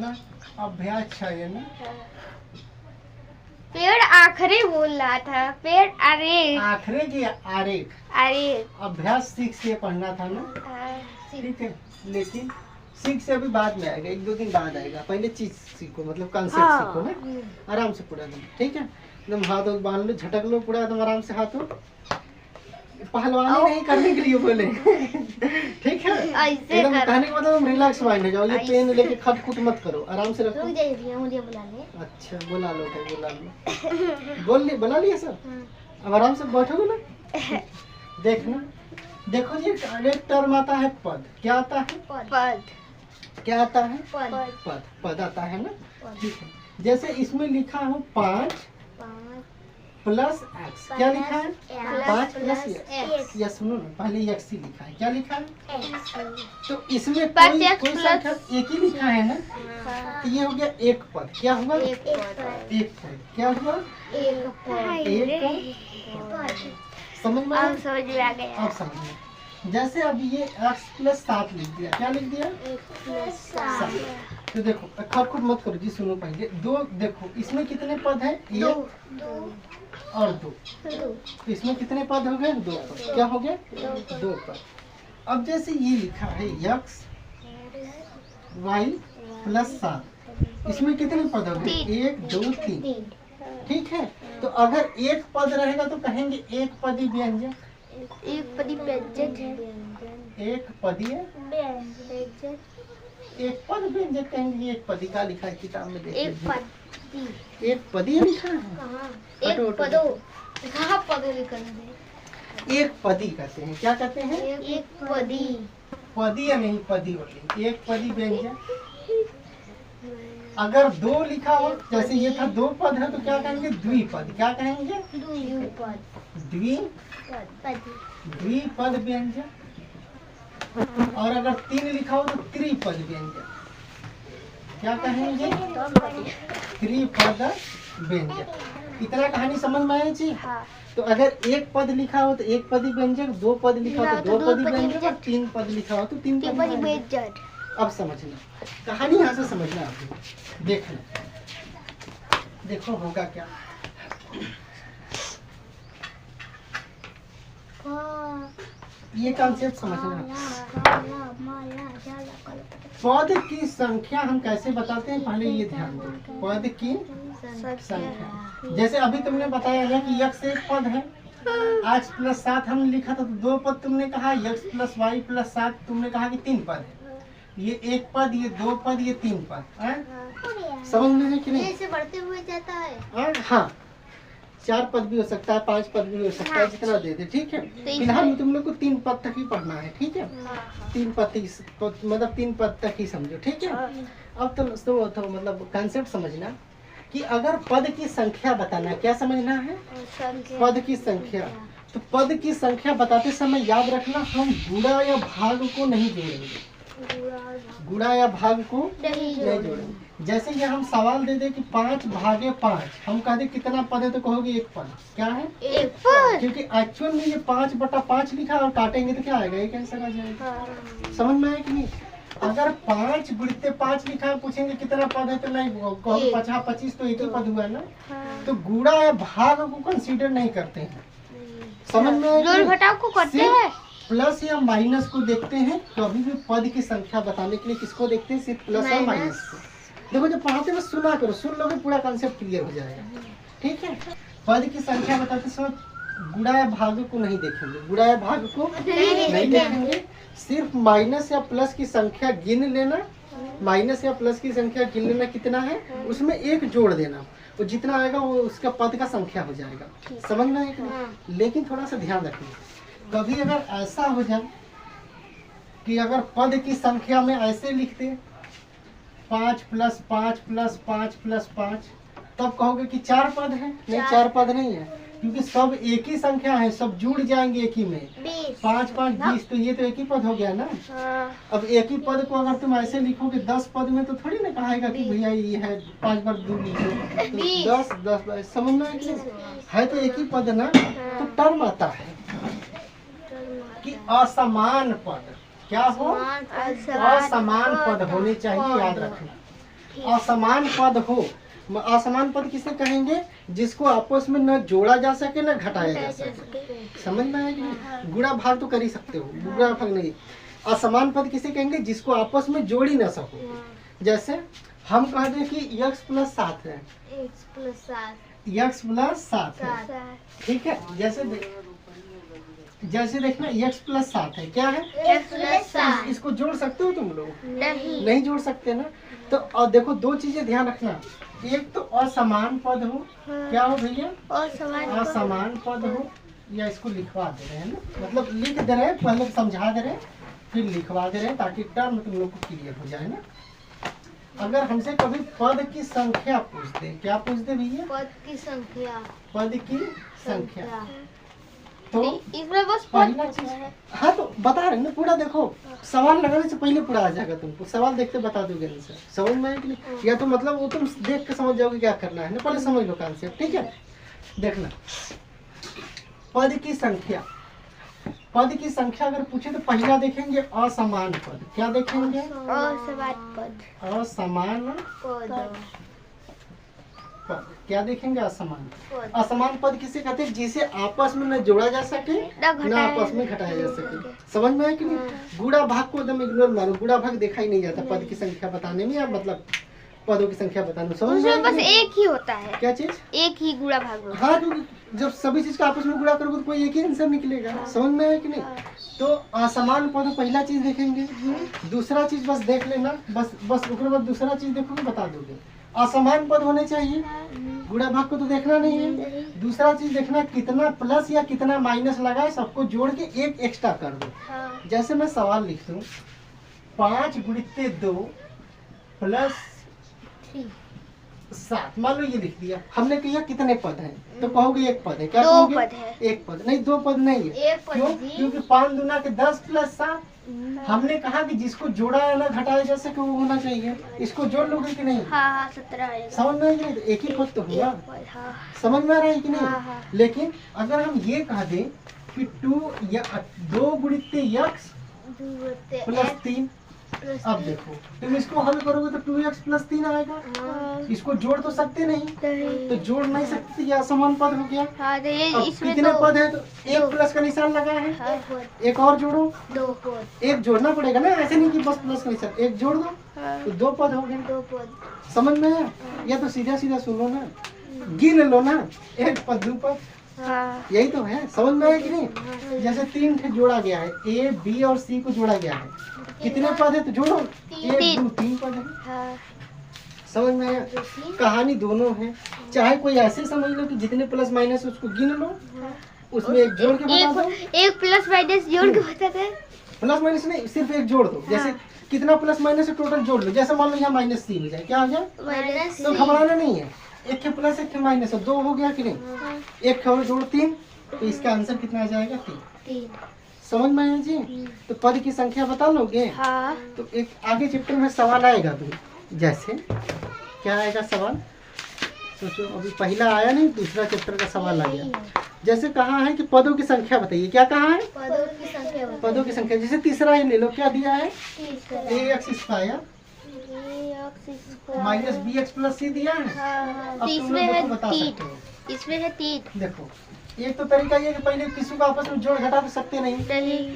ना अभ्यास 6 है ना। पेड़ आखिरी बोल रहा था, पेड़ आरेख। आखिरी की आरेख आरेख अभ्यास 6 से पढ़ना था ना, ठीक है। लेकिन 6 से अभी बाद में आएगा, 1-2 दिन बाद आएगा। पहले चीज सीखो, मतलब कॉन्सेप्ट सीखो ना आराम से पूरा दिन, ठीक है। एकदम हाथ बांध लो, झटक लो पूरा एकदम आराम से हाथों। पहलवानी नहीं करने के लिए बोले ठीक है। एकदम कहने के मतलब रिलैक्स माइंड हो जाओ। ये पेन लेके खटखुट मत करो, आराम से रखो। मुझे बुला ले। अच्छा बुला लो भाई, बुला लो। बुला लिया सर। अब आराम से बैठोगे ना, देखना। देखो जी, एक टर्म आता है पद। क्या आता है? पद। क्या आता है? पद। पद आता है ना, ठीक है। जैसे इसमें लिखा हो 5 प्लस एक्स। क्या लिखा है? 5 प्लस एक्स। या सुनो ना, पहले एक्स ही लिखा है। क्या लिखा है? तो इसमें कोई संख्या एक ही लिखा है ना, तो ये हो गया एक पद। क्या हुआ? एक पद। क्या हुआ? एक पद। समझ में अब समझ में आ गया। अब समझ में। जैसे अब ये x प्लस 7 लिख दिया। क्या लिख दिया? 7। तो देखो खटखट मत करो जी, सुनो पहले। 2 देखो इसमें कितने पद है? 1 और 2। तो इसमें कितने पद हो गए? 2 पद। क्या हो गया? 2 पद। अब जैसे ये लिखा है x y प्लस 7, इसमें कितने पद हो गए? 1 2 3, ठीक है। तो अगर एक पद रहेगा तो कहेंगे एक पदी व्यंजक। एक पदी व्यंजक है। एक पदीय एक पद व्यंजक कहेंगे। एक पदी का लिखा है किताब में, देखिए। एक पदी लिखा है। एक पदो कहाँ पदो लिखा है? एक पदी कहते हैं। क्या कहते हैं? एक पदी। पदी या नहीं, पदी वाली एक पदी व्यंजक। अगर 2 लिखा हो, जैसे ये था 2 पद है, तो क्या कहेंगे? द्विपद। क्या कहेंगे? द्विपद व्यंजक। और अगर 3 लिखा हो तो त्रिपद व्यंजक। क्या कहेंगे? त्रिपद व्यंजक। इतना कहानी समझ में आई जी? हाँ। तो अगर एक पद लिखा हो तो एक पदी व्यंजक, 2 पद लिखा हो तो 2 पदी व्यंजक, और 3 पद लिखा हो तो 3 पदी व्यंजक। अब समझना, कहानी यहाँ से समझना। आपको देखना, देखो होगा क्या। ये कॉन्सेप्ट समझना। पद की संख्या हम कैसे बताते हैं, पहले ये ध्यान दो। पद की संख्या, जैसे अभी तुमने बताया है कि x एक पद है। x प्लस 7 हमने लिखा था तो 2 पद तुमने कहा। x प्लस y प्लस 7 तुमने कहा कि 3 पद है। ये एक पद, ये 2 पद, ये 3 पद। समझ में है कि नहीं? ऐसे बढ़ते हुए जाता है। हाँ, 4 पद भी हो सकता है, 5 पद भी हो सकता है, जितना दे दे, ठीक है। फिलहाल तुम लोग को 3 पद तक ही पढ़ना है, ठीक है। 3 पद मतलब 3 पद तक ही समझो, ठीक है। अब तो मतलब कंसेप्ट समझना कि अगर पद की संख्या बताना, क्या समझना है? पद की संख्या। तो पद की संख्या बताते समय याद रखना, हम गुणा या भाग को नहीं जोड़ेंगे। गुणा या भाग को नहीं जोड़ेंगे। जैसे ये हम सवाल दे दे कि 5 भागे 5, हम कह दे कितना पद है, तो कहोगे एक पद। क्या है? एक पद। क्योंकि एक्चुअल में ये 5/5 लिखा और काटेंगे तो क्या आएगा? एक आंसर आ जाएगा। समझ में आया कि नहीं? अगर 5 गुणित 5 लिखा है, पूछेंगे कितना पद है, तो नहीं कहोगे 5/25, तो एक ही पद हुआ ना। तो गुणा या भाग को कंसीडर नहीं करते हैं। समझ में आया? जोड़ घटाव को करते हैं। प्लस या माइनस को देखते हैं। कभी भी पद की संख्या बताने के लिए किसको देखते हैं? सिर्फ प्लस और माइनस को। देखो जब पढ़ाते में सुना करो, सुन लोगे पूरा कंसेप्ट क्लियर हो जाएगा, ठीक है। पद की संख्या बताते समय गुणा या भाग को नहीं देखेंगे। गुणा या भाग को नहीं देखेंगे। सिर्फ माइनस या प्लस की संख्या गिन लेना। माइनस या प्लस की संख्या गिन लेना कितना है, उसमें 1 जोड़ देना। वो जितना आएगा वो उसका पद का संख्या हो जाएगा। समझ में आया कि नहीं? लेकिन थोड़ा सा ध्यान रखना, कभी अगर ऐसा हो जाए कि अगर पद की संख्या में ऐसे लिखते 5 + 5 + 5 + 5, तब कहोगे कि 4 पद है। नहीं, 4 पद नहीं है, क्योंकि सब एक ही संख्या है, सब जुड़ जाएंगे एक ही में। 5 × 5 = 20, तो ये तो एक ही पद हो गया ना। अब एक ही पद को अगर तुम ऐसे लिखोगे 10 पद में, तो थोड़ी ना कहेगा कि भैया ये है 5 बार 2 लिखो, तो 10 समझ में है तो एक ही पद ना। तो टर्म आता है कि असमान पद। क्या हो? असमान पद होने चाहिए, याद रखना। असमान पद हो। असमान पद किसे कहेंगे? जिसको आपस में न जोड़ा जा सके न घटाया जा सके। समझ में आया कि नहीं? गुणा भाग तो कर ही सकते हो, गुणा भाग नहीं। असमान पद किसे कहेंगे? जिसको आपस में जोड़ ही न सको। जैसे हम कह दें कि x + 7 है, x + 7 x + 7 है, ठीक है। जैसे देखना x + 7 है, क्या है? x + 7 इसको जोड़ सकते हो तुम लोग? नहीं जोड़ सकते ना। तो और देखो दो चीजें ध्यान रखना, एक तो असमान पद हो, क्या हो भैया? असमान पद हो, या इसको लिखवा दे रहे हैं ना, मतलब लिख दे रहे हैं, पहले समझा दे रहे हैं फिर लिखवा दे रहे हैं ताकि टर्म तुम लोग को क्लियर हो जाए ना। अगर हमसे कभी पद की संख्या पूछते, क्या पूछते भैया? पद की संख्या। पद की संख्या तो इसमें बस पहला चीज, हाँ तो बता रहे हैं ना पूरा। देखो सवाल लगाने से पहले पूरा आ जाएगा तुमको, सवाल देखते बता दोगे आंसर। समझ में आया कि नहीं? या तो मतलब वो तुम देख के समझ जाओगे क्या करना है ना, पहले समझ लो कॉन्सेप्ट, ठीक है। देखना पद की संख्या, पद की संख्या अगर पूछे तो पहला देखेंगे असमान पद। क्या देखेंगे? असमान पद। असमान पद। पद क्या देखेंगे? असमान। पद। असमान पद किसे कहते हैं? जिसे आपस में न जोड़ा जा सके न आपस में घटाया जा सके। समझ में आया कि नहीं? गुणा भाग को एकदम इग्नोर मारो, गुणा भाग देखा ही नहीं जाता पद की संख्या बताने में, या मतलब पदों की संख्या बताने में। समझ में आया बस कि नहीं? एक ही होता है। क्या चीज? एक ही गुणा भाग होता हाँ, क्योंकि जब सभी चीज का आपस में गुणा करोगे तो कोई एक ही आंसर निकलेगा। समझ में आया कि नहीं? तो असमान पद पहला चीज देखेंगे। दूसरा चीज बस देख लेना, बस उसके बाद दूसरा चीज देखोगे बता दोगे। असमान पद होने चाहिए, गुणा भाग को तो देखना नहीं है। दूसरा चीज देखना कितना प्लस या कितना माइनस लगा है, सबको जोड़ के एक एक्स्ट्रा कर दो। जैसे मैं सवाल लिख दूं 5 × 2 + 7, मान लो ये लिख दिया हमने। कहा कितने पद हैं? तो कहोगे एक पद है। क्या दो कहोगे? पद है। एक पद नहीं, दो पद नहीं है। एक पद क्यों? जी। क्योंकि 5 दूना के 10 + 7। हमने कहा कि जिसको जोड़ा या ना घटाया जा सके वो होना चाहिए। इसको जोड़ लोगे कि नहीं? हाँ 17 आएगा। समझ में आया कि नहीं? तो एक ही पद तो हुआ। हाँ। समझ में आ रहा है कि नहीं? हाँ। लेकिन अगर हम ये कह दें कि 2 × x + 3, अब देखो तुम इसको हल करोगे तो 2x + 3 आएगा। इसको जोड़ तो सकते नहीं, तो जोड़ नहीं सकते तो ये असमान पद हो गया। हाँ, तो ये अब इसमें कितने दो पद है? तो एक प्लस का निशान लगा है। एक और जोड़ो, 2 पद। एक जोड़ना पड़ेगा ना, ऐसे नहीं कि बस प्लस का निशान। एक जोड़ दो तो 2 पद हो गए। 2 पद। समझ में आया? या तो सीधा सीधा सुनो ना, गिन लो ना, 1 पद 2 पद, हाँ। यही तो है। समझ में आया कि नहीं? जैसे 3 थे जोड़ा गया है, A, B और C को जोड़ा गया है। कितने पद है? तो जोड़ो, 1 2 3 पद है। हाँ। समझ में आया? कहानी दोनों है। चाहे कोई ऐसे समझ लो कि जितने प्लस माइनस उसको गिन लो, उसमें एक जोड़ के बता दो। एक प्लस माइनस जोड़ के बताते हैं। प्लस माइनस नहीं, सिर्फ एक जोड़ दो। जैसे कितना प्लस माइनस है टोटल जोड़ लो। जैसे मान लो यहाँ -3 हो जाए, क्या आ गया? माइनस। तो घबराना नहीं है, एक के प्लस एक के माइनस, 2 हो गया कि नहीं? एक और जोड़ 3, तो इसका आंसर कितना आ जाएगा? 3। समझ में आया जी? तो पद की संख्या बता लोगे? हाँ। तो एक आगे चैप्टर में सवाल आएगा भी, जैसे क्या आएगा सवाल? सोचो, अभी पहला आया नहीं, दूसरा चैप्टर का सवाल आ गया। जैसे कहा है कि पदों की संख्या बताइए। क्या कहा है? पदों की संख्या। पदों की संख्या। जैसे तीसरा ही ले लो, क्या दिया है? ax² - bx + c दिया है। अब तुम इसमें लोग है देखो बता 3। सकते हो। इसमें है 3। देखो एक तो तरीका ये कि पहले किसी को आपस में जोड़ घटा तो सकते नहीं।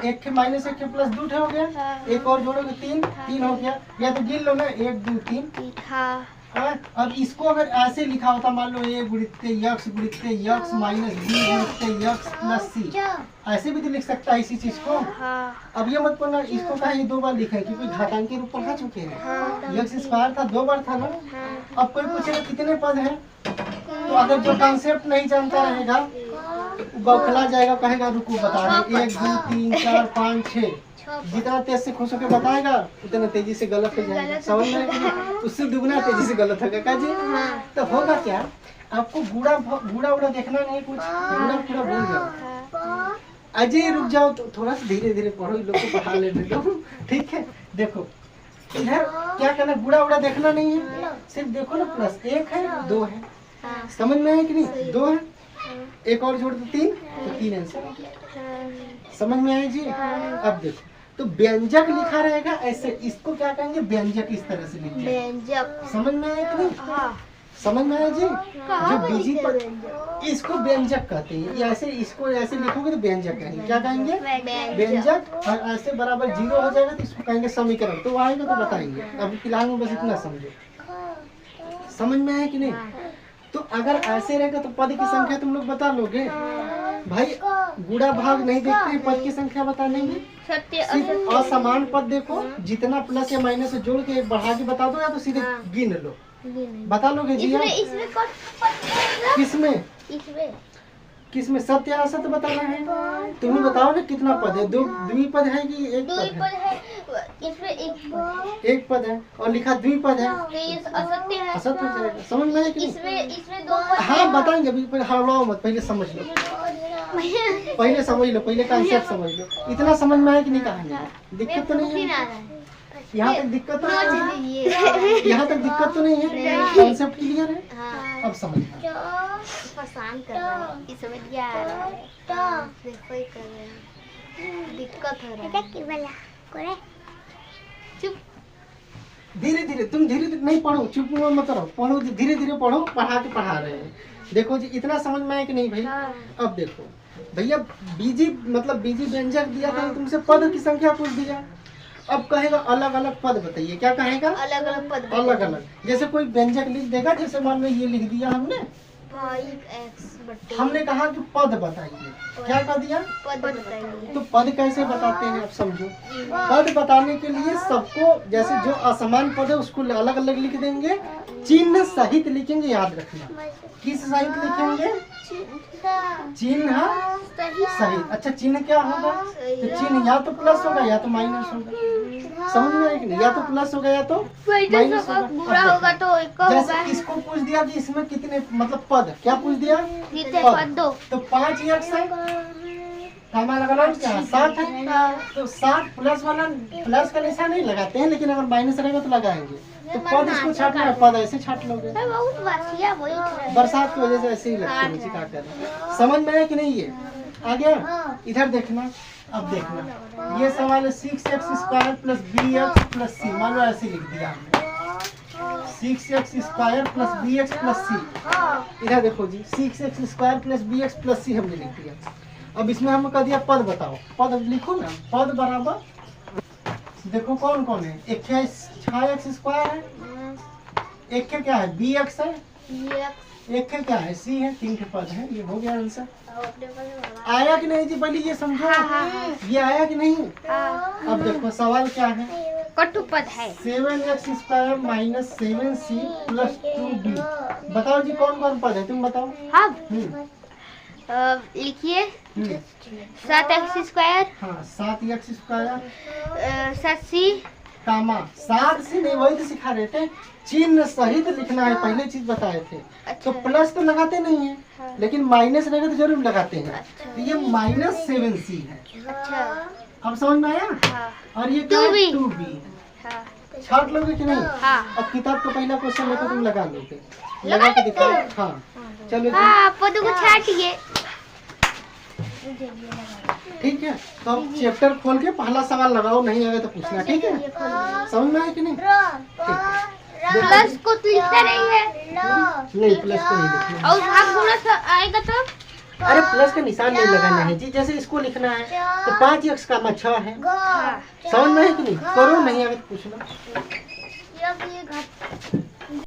एक के माइनस एक के प्लस 2 हो गया, एक और जोड़ोगे 3 हो गया। या तो गिन लो ना, 1 2 3। हाँ। अब इसको अगर ऐसे लिखा होता, मान लो A × x - b × x + c, ऐसे भी तो लिख सकता है इसी चीज को। हाँ। अब ये मत पढ़ना इसको कहा 2 बार लिखा है, क्योंकि घातांक के रूप पढ़ा चुके हैं। x² था 2 बार था ना। अब कोई पूछेगा कितने पद हैं, तो अगर जो कॉन्सेप्ट नहीं जानता रहेगा बौखला जाएगा, कहेगा रुको बता रहे 1 2 3 4 5 6। जितना तेज से खुश होकर बताएगा उतना तेजी से गलत हो जाएगा। समझ में? उससे दुगना तेजी से गलत होगा। का जी? तो होगा क्या, आपको गुड़ा उड़ा देखना नहीं, कुछ गुड़ा पूरा भूल जाओ। अजय रुक जाओ, तो थोड़ा सा धीरे धीरे पढ़ो, इन लोग को पढ़ा लेने दो, ठीक है। देखो इधर क्या करना, गुड़ा उड़ा देखना नहीं है, सिर्फ देखो ना +1 है 2 है। समझ में आया कि नहीं? 2 है, एक और जोड़ दो 3, तो 3 आंसर। समझ में आया जी? अब देखो तो व्यंजक लिखा रहेगा ऐसे, इसको क्या कहेंगे व्यंजक, इस तरह से लिखते हैं। व्यंजक। समझ में आया कि नहीं? हाँ। समझ में आया जी? कहाँ जो बीजी लिखते पर व्यंजक? इसको व्यंजक कहते हैं। ये ऐसे, इसको ऐसे लिखोगे तो व्यंजक कहेंगे। क्या कहेंगे? व्यंजक। व्यंजक। और ऐसे बराबर 0 हो जाएगा तो इसको कहेंगे समीकरण। तो आएगा तो बताएंगे, अभी फिलहाल में बस इतना समझो। समझ में आया कि नहीं? तो अगर ऐसे रहेगा तो पद की संख्या तुम लोग बता लोगे भाई। गुणा भाग नहीं देखते हैं पद की संख्या बताने में, सत्य सिर्फ असमान पद देखो, जितना प्लस या माइनस से जोड़ के बढ़ा के बता दो या तो सीधे गिन लो, बता लोगे जी आप? इसमें कौन सा किसमें इसमें किसमें सत्य या असत्य बताना है? तुम्हें बताओ ना कितना पद है, दो द्विपद है कि एक दो पद पद है? है, इसमें एक एक पद है और लिखा द्विपद है, तो ये असत्य है। असत्य हो जाएगा। समझ में आया कि नहीं? इसमें दो पद हाँ बताएंगे, अभी पहले हड़बड़ाओ मत, पहले समझ लो, पहले समझ लो, पहले कंसेप्ट समझ लो। इतना समझ में आया कि नहीं कहानी? दिक्कत तो नहीं है? यहाँ तक दिक्कत तो नहीं है? यहाँ तक दिक्कत तो नहीं है? कंसेप्ट क्लियर है? हाँ। अब समझना। परेशान कर रहा है, इस समझ गया आ रहा है, देखो ही कर रहे हैं, दिक्कत हो रहा है। चुप। धीरे धीरे तुम धीरे धीरे नहीं पढ़ो, चुप मत रहो, पढ़ो धीरे धीरे पढ़ो, पढ़ा रहे हैं। देखो जी इतना समझ में आया कि नहीं भाई? अब देखो भैया, बीजी मतलब बीजी व्यंजक दिया था, तुमसे पद की संख्या पूछ दिया। अब कहेगा अलग अलग पद बताइए। क्या कहेगा? अलग अलग पद। अलग अलग। जैसे कोई व्यंजक लिख देगा, जैसे मान लो ये लिख दिया हमने, 5x/। हमने कहा कि पद बताइए। क्या कर दिया? पद बताइए। तो पद कैसे बताते हैं आप समझो। पद बताने के लिए सबको, जैसे जो असमान पद है उसको अलग अलग लिख देंगे, चिन्ह सहित लिखेंगे, याद रखना। किस सहित लिखेंगे? चिन्ह सहित। अच्छा चिन्ह क्या होगा? तो चिन्ह या तो प्लस होगा या तो माइनस होगा। समझ में आया कि नहीं? या तो प्लस होगा या तो माइनस होगा। बुरा होगा तो एक होगा। जैसे इसको पूछ दिया कि इसमें कितने मतलब पद, क्या पूछ दिया? पद दो। तो 5x है, कामा लगा लो क्या? 7 है। तो 7 प्लस वाला, प्लस का निशान नहीं लगाते हैं, लेकिन अगर माइनस रहेगा तो लगाएंगे। तो पद इसको छाटना है, पद ऐसे छाट लोगे। बहुत बढ़िया वही। बरसात की वजह से ऐसे ही लगती है, क्या करें। समझ में आया कि नहीं? ये आ गया? इधर देखना, अब देखना ये सवाल है 6x² + bx + c। मान लो ऐसे लिख दिया हमने 6x² + bx + c। इधर देखो जी 6x² + bx + c हमने लिख दिया। अब इसमें हमने कह दिया पद बताओ। पद लिखो ना, पद बराबर देखो कौन कौन है। एक है 6x² है, एक है क्या है bx है, एक है क्या है c है। 3 के पद है। ये हो गया आंसर। आया कि नहीं जी? पहले ये समझो। ये आया कि नहीं? अब देखो सवाल क्या है। कटु पद है। 7x² - 7c + 2b। बताओ जी कौन कौन पद है, तुम बताओ। हाँ हम्म, लिखिए। हम्म। 7x²। हाँ 7x², 7c। कामा 7 से नहीं, वही तो सिखा रहे थे, चिन्ह सहित लिखना है, पहले चीज बताए थे। तो प्लस तो लगाते नहीं है, लेकिन माइनस रहेगा तो जरूर लगाते हैं। तो ये -7c है। अच्छा। अब समझ में आया? हाँ। और ये क्या है? 2b। 2b। हाँ। छाट लोगे कि नहीं? हाँ। अब किताब का पहला क्वेश्चन लेकर तुम लगा लोगे, लगा के दिखाओ। हाँ चलो हाँ, पद को छाटिए। ठीक है। तो अब चैप्टर खोल के पहला सवाल लगाओ, नहीं आएगा तो पूछना, ठीक है? समझ में आया कि नहीं? ठीक। प्लस को तो लिखता नहीं है। नहीं प्लस को नहीं लिखना। और भाग गुणा आएगा तो? अरे प्लस का निशान नहीं लगाना है जी। जैसे इसको लिखना है तो 5x का 6 है। समझ में आया कि नहीं? करो, नहीं आएगा तो पूछना।